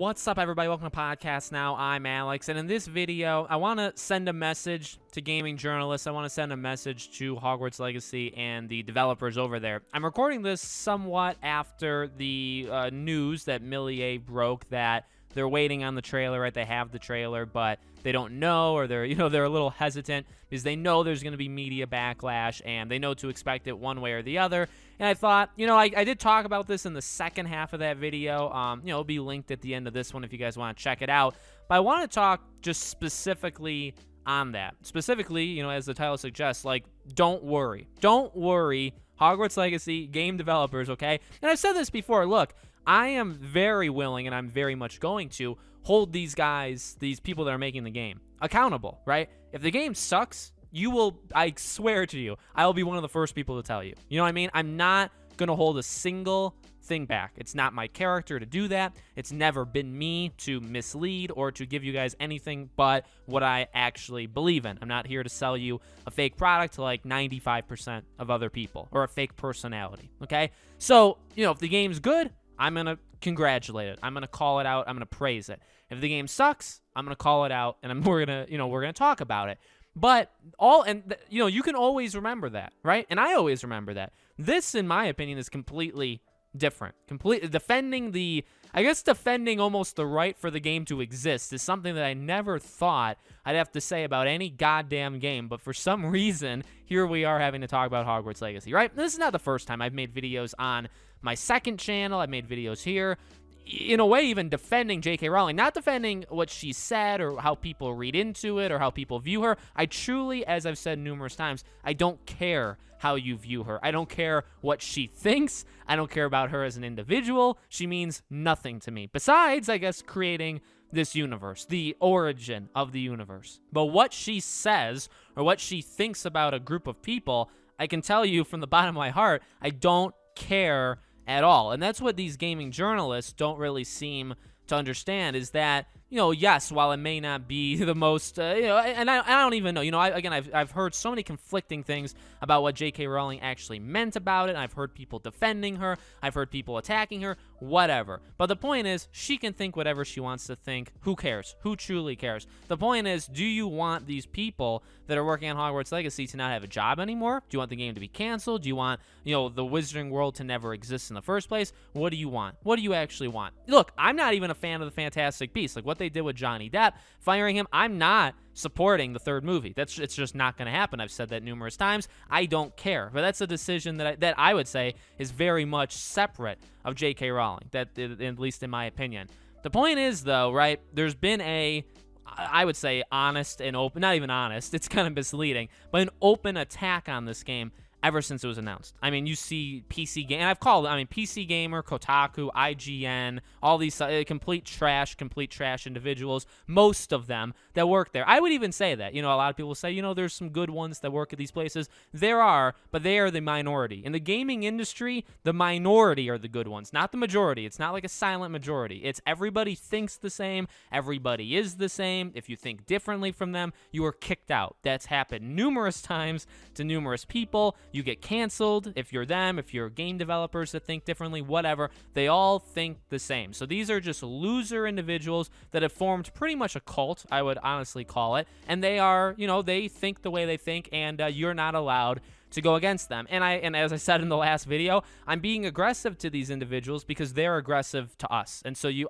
What's up, everybody? Welcome to Podcast Now. I'm Alex, and in this video, I want to send a message to gaming journalists. I want to send a message to Hogwarts Legacy and the developers over there. I'm recording this somewhat after the news that Millier broke that they're waiting on the trailer, right? They have the trailer, but they don't know, or they're a little hesitant because they know there's going to be media backlash and they know to expect it one way or the other. And I thought, I did talk about this in the second half of that video. It'll be linked at the end of this one if you guys want to check it out. But I want to talk just specifically on that. Specifically, as the title suggests, don't worry. Don't worry, Hogwarts Legacy game developers, okay? And I've said this before. Look, I am very willing, and I'm very much going to hold these guys, these people that are making the game, accountable, right? If the game sucks, I swear to you, I will be one of the first people to tell you. You know what I mean? I'm not going to hold a single thing back. It's not my character to do that. It's never been me to mislead or to give you guys anything but what I actually believe in. I'm not here to sell you a fake product to like 95% of other people or a fake personality, okay? So, if the game's good, I'm going to congratulate it. I'm going to call it out. I'm going to praise it. If the game sucks, I'm going to call it out, and we're going to talk about it. But you can always remember that, right? And I always remember that. This, in my opinion, is completely different. Completely defending almost the right for the game to exist is something that I never thought I'd have to say about any goddamn game. But for some reason, here we are having to talk about Hogwarts Legacy, right? This is not the first time I've made videos on my second channel. I've made videos here, in a way, even defending J.K. Rowling, not defending what she said or how people read into it or how people view her. I truly, as I've said numerous times, I don't care how you view her. I don't care what she thinks. I don't care about her as an individual. She means nothing to me. Besides, I guess, creating this universe, the origin of the universe. But what she says or what she thinks about a group of people, I can tell you from the bottom of my heart, I don't care at all. And that's what these gaming journalists don't really seem to understand, is that, yes, while it may not be the most, and I don't even know, I've heard so many conflicting things about what J.K. Rowling actually meant about it. I've heard people defending her. I've heard people attacking her, whatever. But the point is, she can think whatever she wants to think. Who cares? Who truly cares? The point is, do you want these people that are working on Hogwarts Legacy to not have a job anymore? Do you want the game to be canceled? Do you want, the Wizarding World to never exist in the first place? What do you want? What do you actually want? Look, I'm not even a fan of the Fantastic Beasts. Like what they did with Johnny Depp, firing him, I'm not supporting the third movie. It's just not going to happen. I've said that numerous times. I don't care. But that's a decision that I would say is very much separate of J.K. Rowling, that at least in my opinion. The point is, though, right, there's been I would say honest and open, not even honest, it's kind of misleading, but an open attack on this game ever since it was announced. I mean, you see PC Gamer, and I've called it, PC Gamer, Kotaku, IGN, all these complete trash individuals, most of them that work there. I would even say that, a lot of people say, there's some good ones that work at these places. There are, but they are the minority. In the gaming industry, the minority are the good ones, not the majority. It's not like a silent majority. It's everybody thinks the same. Everybody is the same. If you think differently from them, you are kicked out. That's happened numerous times to numerous people. You get canceled if you're them, if you're game developers that think differently, whatever. They all think the same. So these are just loser individuals that have formed pretty much a cult, I would honestly call it. And they are, they think the way they think, and you're not allowed to go against them. And as I said in the last video, I'm being aggressive to these individuals because they're aggressive to us. And so you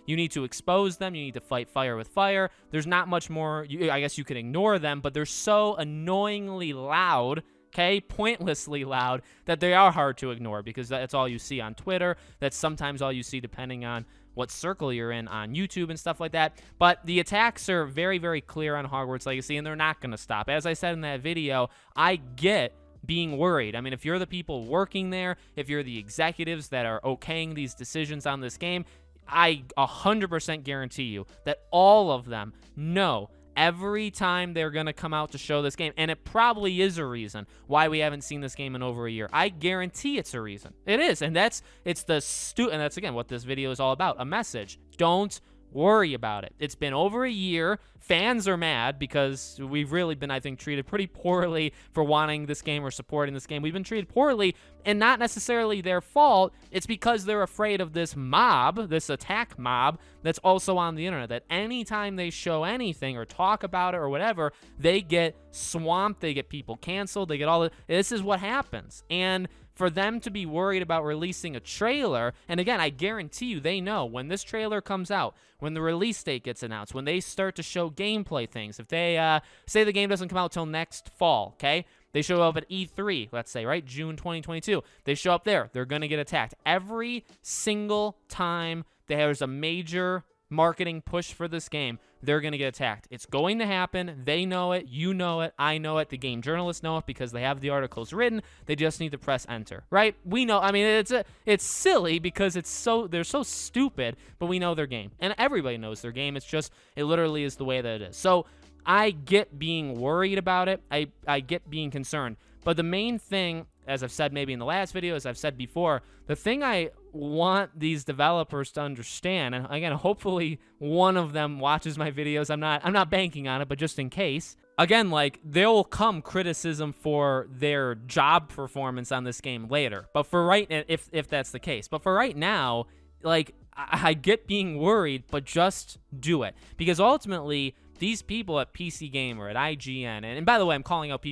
need to expose them. You need to fight fire with fire. There's not much more. I guess you could ignore them, but they're so annoyingly loud, okay, pointlessly loud, that they are hard to ignore because that's all you see on Twitter. That's sometimes all you see depending on what circle you're in on YouTube and stuff like that. But the attacks are very, very clear on Hogwarts Legacy, and they're not going to stop. As I said in that video, I get being worried. I mean, if you're the people working there, if you're the executives that are okaying these decisions on this game, I 100% guarantee you that all of them know every time they're going to come out to show this game, and it probably is a reason why we haven't seen this game in over a year. I guarantee it's a reason. It is, and that's again what this video is all about, a message. Don't worry about it. It's been over a year. Fans are mad because we've really been, I think, treated pretty poorly for wanting this game or supporting this game. We've been treated poorly, and not necessarily their fault. It's because they're afraid of this mob, this attack mob that's also on the internet, that anytime they show anything or talk about it or whatever, they get swamped, they get people canceled, they get all the, this is what happens. And for them to be worried about releasing a trailer, and again, I guarantee you they know when this trailer comes out, when the release date gets announced, when they start to show gameplay things, if they say the game doesn't come out till next fall, okay? They show up at E3, let's say, right? June 2022. They show up there. They're going to get attacked. Every single time there's a major marketing push for this game, they're going to get attacked. It's going to happen. They know it. You know it. I know it. The game journalists know it because they have the articles written. They just need to press enter, right? We know. I mean, it's silly because they're so stupid, but we know their game. And everybody knows their game. It's just, it literally is the way that it is. So I get being worried about it. I get being concerned. But the main thing, as I've said maybe in the last video, as I've said before, the thing I want these developers to understand, and again, hopefully one of them watches my videos. I'm not banking on it, but just in case. Again, like, there will come criticism for their job performance on this game later. But for right, if that's the case. But for right now, like, I get being worried, but just do it. Because ultimately, these people at PC Gamer, at IGN, and by the way, I'm calling out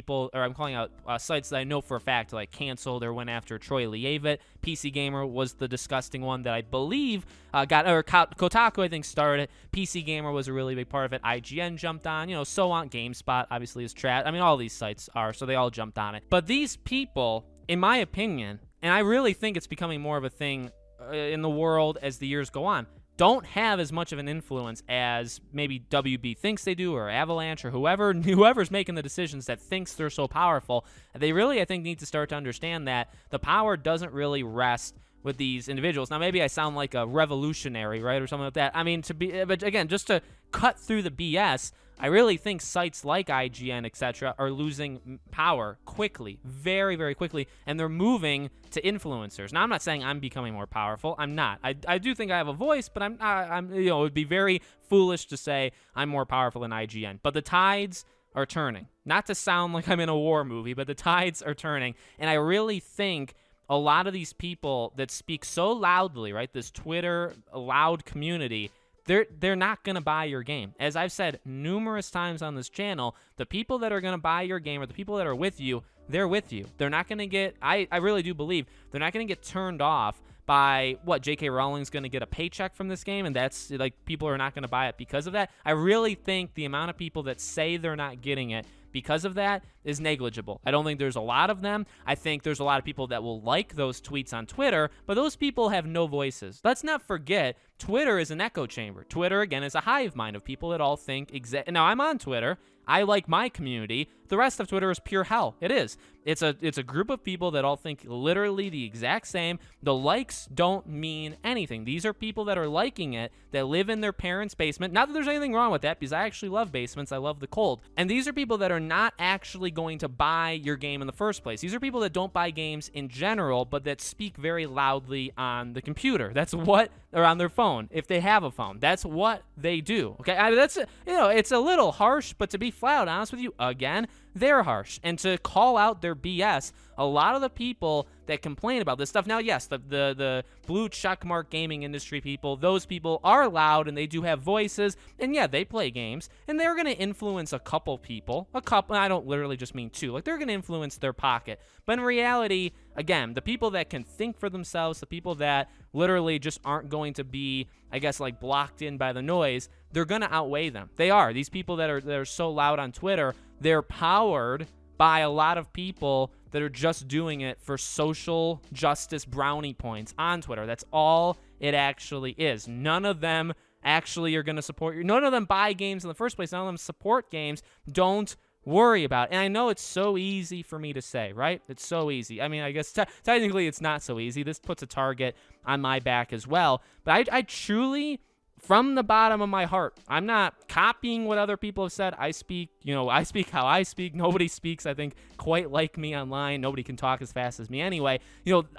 sites that I know for a fact like canceled or went after Troy Leavitt. PC Gamer was the disgusting one that I believe Kotaku, I think, started. PC Gamer was a really big part of it. IGN jumped on, so on. GameSpot obviously is trash. I mean, all these sites are, so they all jumped on it. But these people, in my opinion, and I really think it's becoming more of a thing in the world as the years go on, don't have as much of an influence as maybe WB thinks they do, or Avalanche, or whoever's making the decisions that thinks they're so powerful. They really, I think, need to start to understand that the power doesn't really rest with these individuals. Now, maybe I sound like a revolutionary, right, or something like that. I mean, but again, just to cut through the BS, I really think sites like IGN, etc., are losing power quickly, very, very quickly, and they're moving to influencers. Now, I'm not saying I'm becoming more powerful. I'm not. I do think I have a voice, but it would be very foolish to say I'm more powerful than IGN. But the tides are turning. Not to sound like I'm in a war movie, but the tides are turning, and I really think a lot of these people that speak so loudly, right, this Twitter loud community, they're not going to buy your game. As I've said numerous times on this channel, the people that are going to buy your game, or the people that are with you, they're with you. They're not going to get, I really do believe, they're not going to get turned off by what J.K. Rowling's going to get a paycheck from this game, and that's, like, people are not going to buy it because of that. I really think the amount of people that say they're not getting it because of that is negligible. I don't think there's a lot of them. I think there's a lot of people that will like those tweets on Twitter, but those people have no voices. Let's not forget, Twitter is an echo chamber. Twitter, again, is a hive mind of people that all think Now, I'm on Twitter. I like my community. The rest of Twitter is pure hell. It is. It's a group of people that all think literally the exact same. The likes don't mean anything. These are people that are liking it, that live in their parents' basement. Not that there's anything wrong with that, because I actually love basements. I love the cold. And these are people that are not actually going to buy your game in the first place. These are people that don't buy games in general, but that speak very loudly on the computer. That's what, or on their phone, if they have a phone. That's what they do. Okay, it's a little harsh, but to be flat out honest with you, again, they're harsh. And to call out their BS, a lot of the people that complain about this stuff, now, yes, the blue checkmark gaming industry people, those people are loud and they do have voices, and yeah, they play games, and they're going to influence a couple people, I don't literally just mean two, like, they're going to influence their pocket. But in reality, again, the people that can think for themselves, the people that literally just aren't going to be, I guess, like, blocked in by the noise, they're going to outweigh them. They are. These people that are so loud on Twitter, they're powered by a lot of people that are just doing it for social justice brownie points on Twitter. That's all it actually is. None of them actually are going to support you. None of them buy games in the first place. None of them support games. Don't worry about it. And I know it's so easy for me to say, right? It's so easy. I mean, I guess technically it's not so easy. This puts a target on my back as well. But I truly, from the bottom of my heart, I'm not copying what other people have said. I speak how I speak. Nobody speaks, I think, quite like me online. Nobody can talk as fast as me anyway.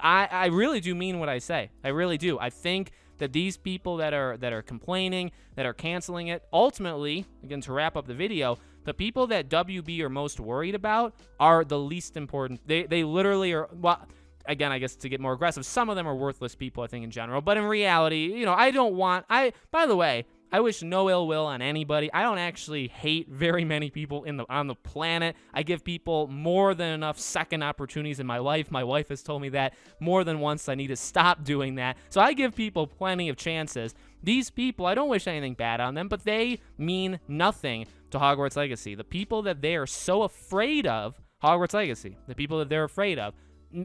I really do mean what I say. I really do. I think that these people that are complaining, that are canceling it, ultimately, again, to wrap up the video, the people that WB are most worried about are the least important. They literally are, well, again, I guess to get more aggressive, some of them are worthless people, I think, in general. But in reality, you know, by the way, I wish no ill will on anybody. I don't actually hate very many people on the planet. I give people more than enough second opportunities in my life. My wife has told me that more than once. I need to stop doing that. So I give people plenty of chances. These people, I don't wish anything bad on them, but they mean nothing to Hogwarts Legacy. The people that they are so afraid of Hogwarts Legacy, the people that they're afraid of,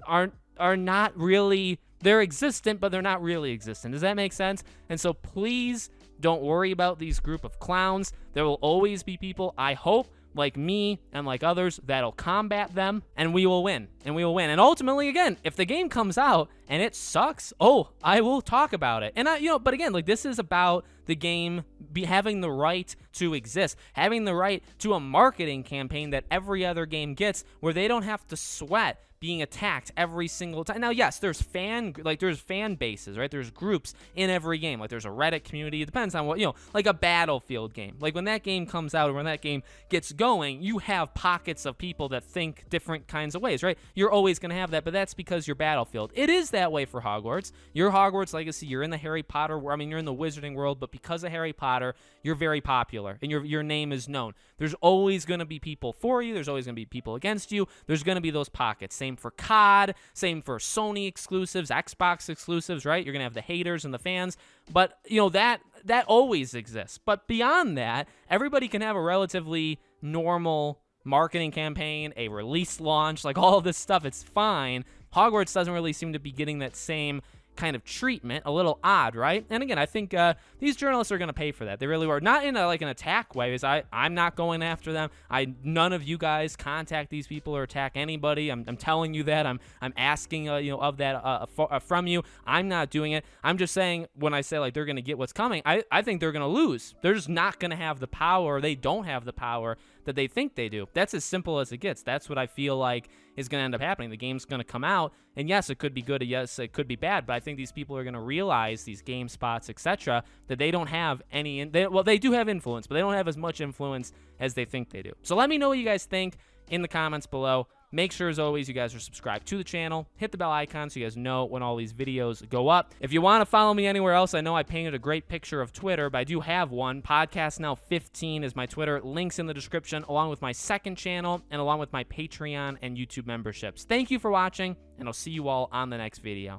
are not really, they're existent, but they're not really existent. Does that make sense? And so please don't worry about these group of clowns. There will always be people, I hope, like me and like others, that'll combat them, and we will win. And ultimately, again, if the game comes out and it sucks, I will talk about it. And but again, like, this is about the game having the right to exist, having the right to a marketing campaign that every other game gets, where they don't have to sweat being attacked every single time. Now, yes, there's fan bases, right? There's groups in every game. Like, there's a Reddit community. It depends on what, like a Battlefield game. Like, when that game comes out or when that game gets going, you have pockets of people that think different kinds of ways, right? You're always going to have that, but that's because you're Battlefield. It is that way for Hogwarts. You're Hogwarts Legacy. You're in the Harry Potter world. I mean, you're in the Wizarding world, but because of Harry Potter, you're very popular, and your name is known. There's always going to be people for you. There's always going to be people against you. There's going to be those pockets. Same for COD, same for Sony exclusives, Xbox exclusives, right? You're going to have the haters and the fans, but that always exists. But beyond that, everybody can have a relatively normal marketing campaign, a release launch, like all of this stuff. It's fine. Hogwarts doesn't really seem to be getting that same kind of treatment. A little odd, right? And again, I think these journalists are going to pay for that. They really were. Not in an attack way, because I'm not going after them. None of you guys contact these people or attack anybody. I'm telling you that. I'm asking of that from you. I'm not doing it. I'm just saying, when I say like they're going to get what's coming, I think they're going to lose. They're just not going to have the power. They don't have the power that they think they do. That's as simple as it gets. That's what I feel like is going to end up happening. The game's going to come out, and yes, it could be good, yes, it could be bad, but I think these people are going to realize, these GameSpots, etc., that they don't have any, they do have influence, but they don't have as much influence as they think they do. So let me know what you guys think in the comments below. Make sure, as always, you guys are subscribed to the channel. Hit the bell icon so you guys know when all these videos go up. If you want to follow me anywhere else, I know I painted a great picture of Twitter, but I do have one. Podcast Now 15 is my Twitter. Links in the description, along with my second channel and along with my Patreon and YouTube memberships. Thank you for watching, and I'll see you all on the next video.